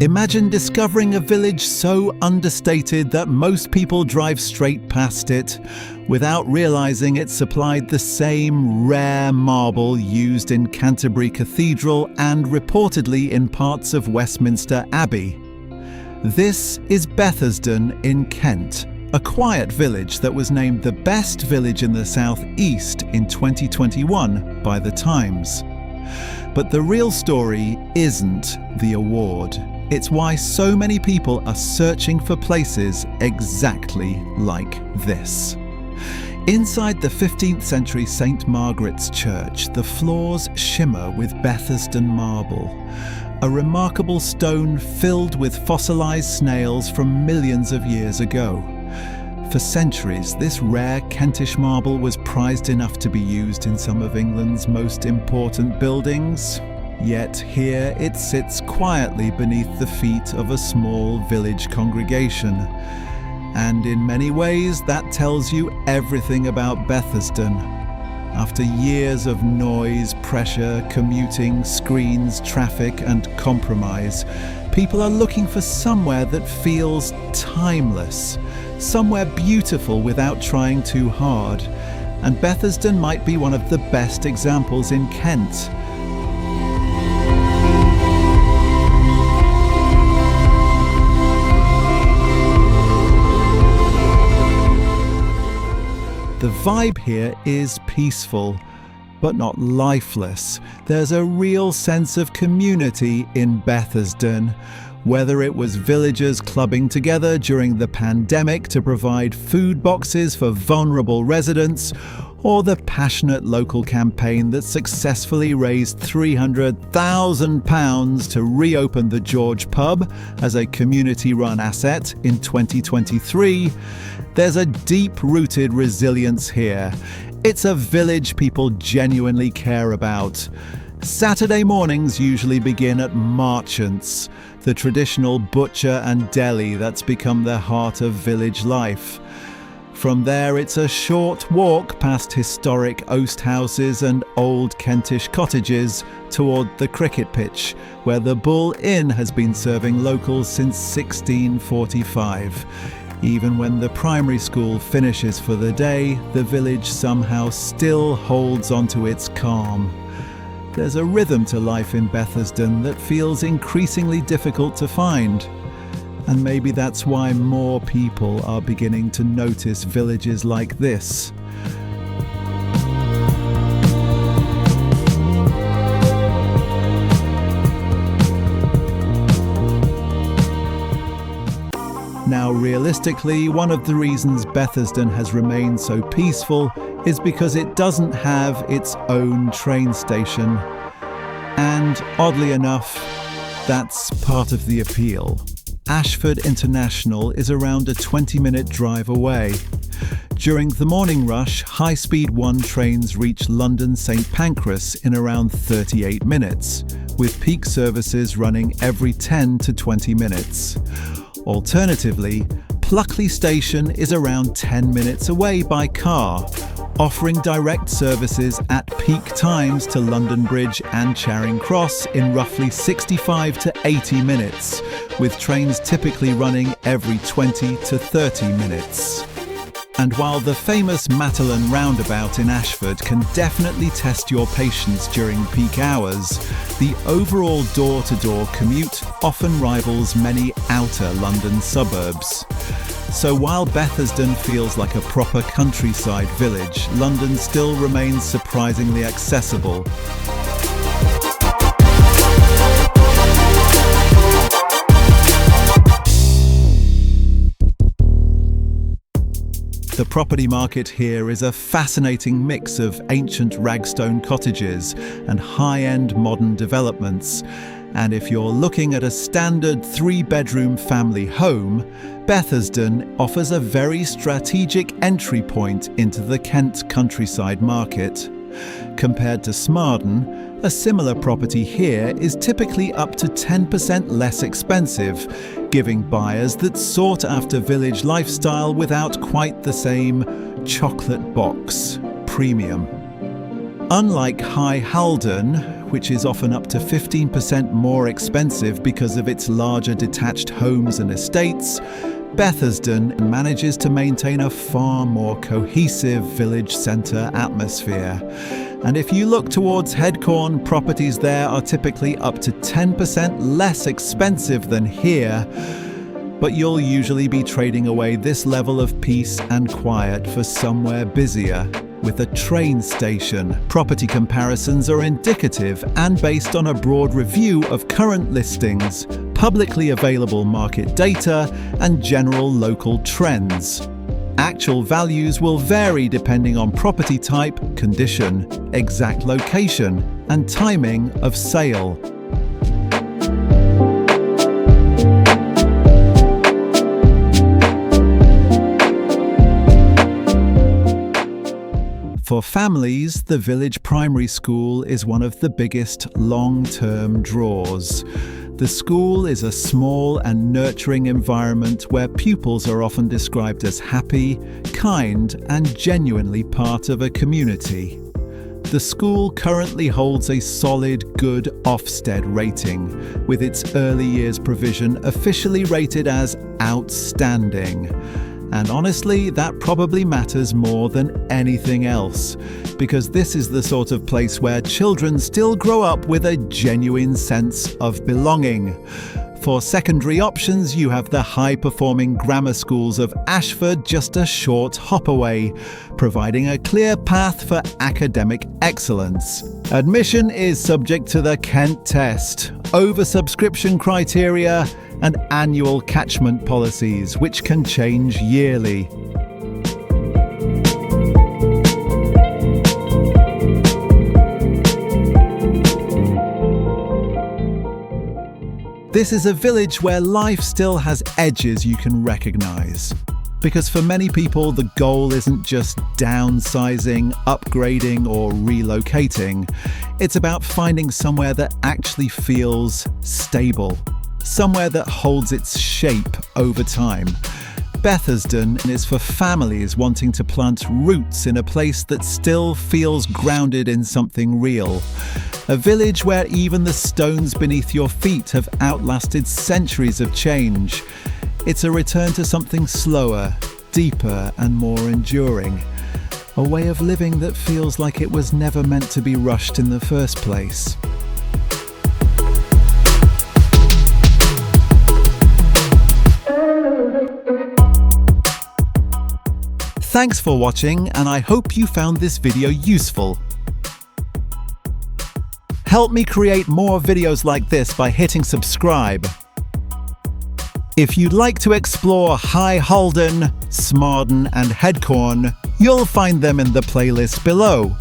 Imagine discovering a village so understated that most people drive straight past it, without realising it supplied the same rare marble used in Canterbury Cathedral and reportedly in parts of Westminster Abbey. This is Bethersden in Kent, a quiet village that was named the best village in the South East in 2021 by The Times. But the real story isn't the award. It's why so many people are searching for places exactly like this. Inside the 15th century St. Margaret's Church, the floors shimmer with Bethersden marble, a remarkable stone filled with fossilised snails from millions of years ago. For centuries, this rare Kentish marble was prized enough to be used in some of England's most important buildings. Yet here it sits quietly beneath the feet of a small village congregation. And in many ways, that tells you everything about Bethersden. After years of noise, pressure, commuting, screens, traffic, and compromise, people are looking for somewhere that feels timeless, somewhere beautiful without trying too hard. And Bethersden might be one of the best examples in Kent. The vibe here is peaceful, but not lifeless. There's a real sense of community in Bethersden. Whether it was villagers clubbing together during the pandemic to provide food boxes for vulnerable residents, or the passionate local campaign that successfully raised £300,000 to reopen the George Pub as a community-run asset in 2023, there's a deep-rooted resilience here. It's a village people genuinely care about. Saturday mornings usually begin at Marchants, the traditional butcher and deli that's become the heart of village life. From there, it's a short walk past historic oast houses and old Kentish cottages toward the cricket pitch, where the Bull Inn has been serving locals since 1645. Even when the primary school finishes for the day, the village somehow still holds onto its calm. There's a rhythm to life in Bethersden that feels increasingly difficult to find. And maybe that's why more people are beginning to notice villages like this. Now, realistically, one of the reasons Bethersden has remained so peaceful is because it doesn't have its own train station. And oddly enough, that's part of the appeal. Ashford International is around a 20-minute drive away. During the morning rush, high-speed 1 trains reach London St Pancras in around 38 minutes, with peak services running every 10 to 20 minutes. Alternatively, Pluckley Station is around 10 minutes away by car, offering direct services at peak times to London Bridge and Charing Cross in roughly 65 to 80 minutes, with trains typically running every 20 to 30 minutes. And while the famous Matalan roundabout in Ashford can definitely test your patience during peak hours, the overall door-to-door commute often rivals many outer London suburbs. So while Bethersden feels like a proper countryside village, London still remains surprisingly accessible. The property market here is a fascinating mix of ancient ragstone cottages and high-end modern developments. And if you're looking at a standard 3-bedroom family home, Bethersden offers a very strategic entry point into the Kent countryside market. Compared to Smarden, a similar property here is typically up to 10% less expensive, giving buyers that sought after village lifestyle without quite the same chocolate box premium. Unlike High Halden, which is often up to 15% more expensive because of its larger detached homes and estates, Bethersden manages to maintain a far more cohesive village centre atmosphere. And if you look towards Headcorn, properties there are typically up to 10% less expensive than here, but you'll usually be trading away this level of peace and quiet for somewhere busier, with a train station. Property comparisons are indicative and based on a broad review of current listings, publicly available market data, and general local trends. Actual values will vary depending on property type, condition, exact location, and timing of sale. For families, the village primary school is one of the biggest long-term draws. The school is a small and nurturing environment where pupils are often described as happy, kind, and genuinely part of a community. The school currently holds a solid good Ofsted rating, with its early years provision officially rated as outstanding. And honestly, that probably matters more than anything else, because this is the sort of place where children still grow up with a genuine sense of belonging. For secondary options, you have the high-performing grammar schools of Ashford just a short hop away, providing a clear path for academic excellence. Admission is subject to the Kent test, oversubscription criteria, and annual catchment policies, which can change yearly. This is a village where life still has edges you can recognize. Because for many people, the goal isn't just downsizing, upgrading, or relocating. It's about finding somewhere that actually feels stable. Somewhere that holds its shape over time. Bethersden is for families wanting to plant roots in a place that still feels grounded in something real. A village where even the stones beneath your feet have outlasted centuries of change. It's a return to something slower, deeper, and more enduring. A way of living that feels like it was never meant to be rushed in the first place. Thanks for watching, and I hope you found this video useful. Help me create more videos like this by hitting subscribe. If you'd like to explore High Halden, Smarden, and Headcorn, you'll find them in the playlist below.